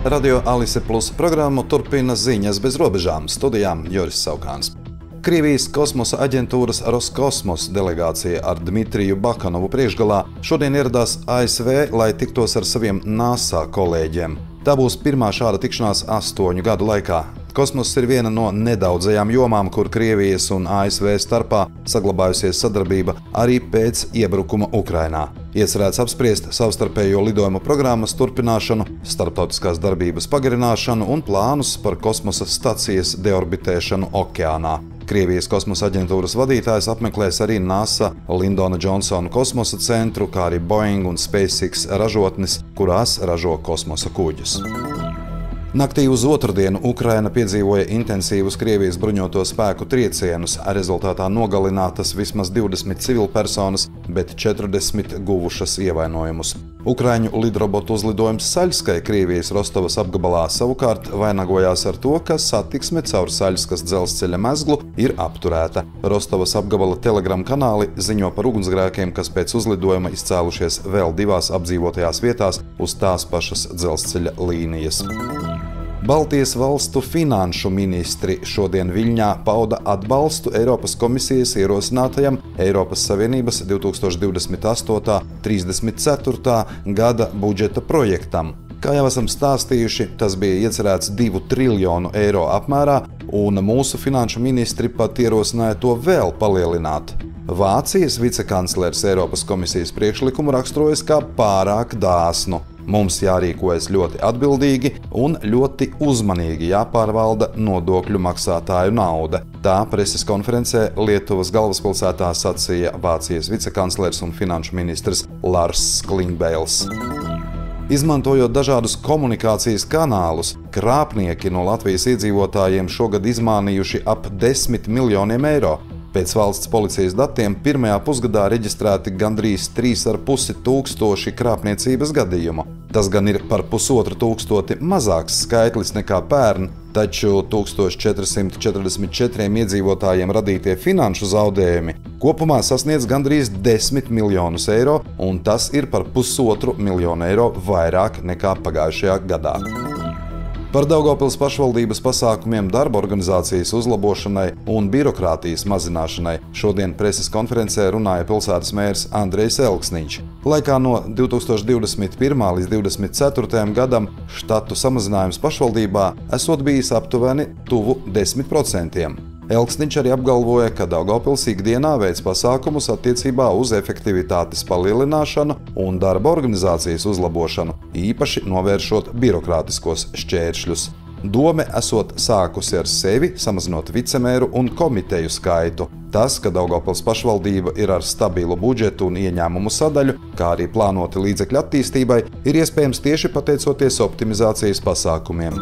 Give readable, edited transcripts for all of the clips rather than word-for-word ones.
Radio Alise Plus programmu turpina ziņas bez robežām. Studijām Joris Saukāns. Krievijas kosmosa aģentūras Roskosmos delegācija ar Dmitriju Bakanovu priekšgalā šodien ieradās ASV, lai tiktos ar saviem NASA kolēģiem. Tā būs pirmā šāda tikšanās 8 gadu laikā. Kosmoss ir viena no nedaudzajām jomām, kur Krievijas un ASV starpā saglabājusies sadarbība arī pēc iebrukuma Ukrainā. Iecerēts apspriest savstarpējo lidojumu programmas turpināšanu, starptautiskās darbības pagarināšanu un plānus par kosmosa stacijas deorbitēšanu okeānā. Krievijas kosmosa aģentūras vadītājs apmeklēs arī NASA, Lindona Johnsona kosmosa centru, kā arī Boeing un SpaceX ražotnes, kurās ražo kosmosa kuģus. Naktī uz otrdienu Ukraina piedzīvoja intensīvus Krievijas bruņoto spēku triecienus, rezultātā nogalinātas vismaz 20 civilpersonas, bet 40 guvušas ievainojumus. Ukraiņu lidrobotu uzlidojums Saļskai Krievijas Rostovas apgabalā savukārt vainagojās ar to, ka satiksme caur Saļskas dzelzceļa mezglu ir apturēta. Rostovas apgabala Telegram kanāli ziņo par ugunsgrēkiem, kas pēc uzlidojuma izcēlušies vēl 2 apdzīvotajās vietās uz tās pašas dzelzceļa līnijas. Baltijas valstu finanšu ministri šodien Viļņā pauda atbalstu Eiropas komisijas ierosinātajam Eiropas Savienības 2028.–34. gada budžeta projektam. Kā jau esam stāstījuši, tas bija iecerēts 2 triljonu eiro apmērā, un mūsu finanšu ministri pat ierosināja to vēl palielināt. Vācijas vicekanclers Eiropas komisijas priekšlikumu raksturojas kā pārāk dāsnu. Mums jārīkojas ļoti atbildīgi un ļoti uzmanīgi jāpārvalda nodokļu maksātāju nauda. Tā preses konferencē Lietuvas galvaspilsētā sacīja Vācijas vicekanclers un finanšu ministrs Lars Klingbeils. Izmantojot dažādus komunikācijas kanālus, krāpnieki no Latvijas iedzīvotājiem šogad izmānījuši ap 10 miljoniem eiro. Pēc valsts policijas datiem pirmajā pusgadā reģistrēti gandrīz 3,5 tūkstoši krāpniecības gadījumu. Tas gan ir par 1,5 mazāks skaitlis nekā pērn, taču 1444 iedzīvotājiem radītie finanšu zaudējumi kopumā sasniedz gandrīz 10 miljonus eiro, un tas ir par 1,5 miljonu eiro vairāk nekā pagājušajā gadā. Par Daugavpils pašvaldības pasākumiem, darba organizācijas uzlabošanai un birokrātijas mazināšanai šodien preses konferencē runāja pilsētas mērs Andrejs Elksniņš. Laikā no 2021. līdz 2024. gadam štatu samazinājums pašvaldībā esot bijis aptuveni tuvu 10%. Elksniņš arī apgalvoja, ka Daugavpils ikdienā veic pasākumus attiecībā uz efektivitātes palielināšanu un darba organizācijas uzlabošanu, īpaši novēršot birokrātiskos šķēršļus. Dome esot sākusi ar sevi, samazinot vicemēru un komiteju skaitu. Tas, ka Daugavpils pašvaldība ir ar stabilu budžetu un ieņēmumu sadaļu, kā arī plānoti līdzekļu attīstībai, ir iespējams tieši pateicoties optimizācijas pasākumiem.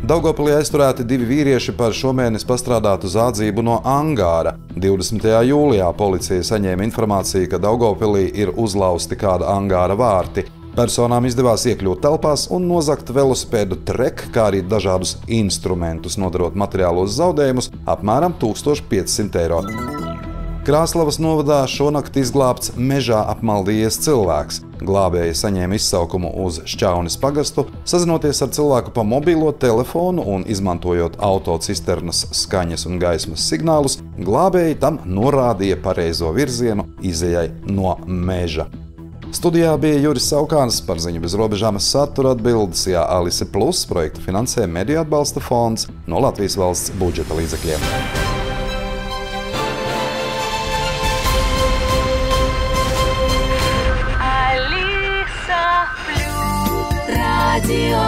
Daugavpilī aizturēti 2 vīrieši par šomēnes pastrādātu zādzību no angāra. 20. jūlijā policija saņēma informāciju, ka Daugavpilī ir uzlausti kāda angāra vārti. Personām izdevās iekļūt telpās un nozagt velosipēdu Trek, kā arī dažādus instrumentus, nodarot materiālos zaudējumus apmēram 1500 eiro. Krāslavas novadā šonakt izglābts mežā apmaldījies cilvēks. Glābēji saņēma izsaukumu uz Šķaunes pagastu, sazinoties ar cilvēku pa mobilo telefonu un izmantojot autocisternas skaņas un gaismas signālus, glābēji tam norādīja pareizo virzienu izejai no meža. Studijā bija Juris Saukāns, par ziņu bez robežām satura atbildes, Alise Plus projektu finansē Mediju atbalsta fonds no Latvijas valsts budžeta līdzekļiem. Radio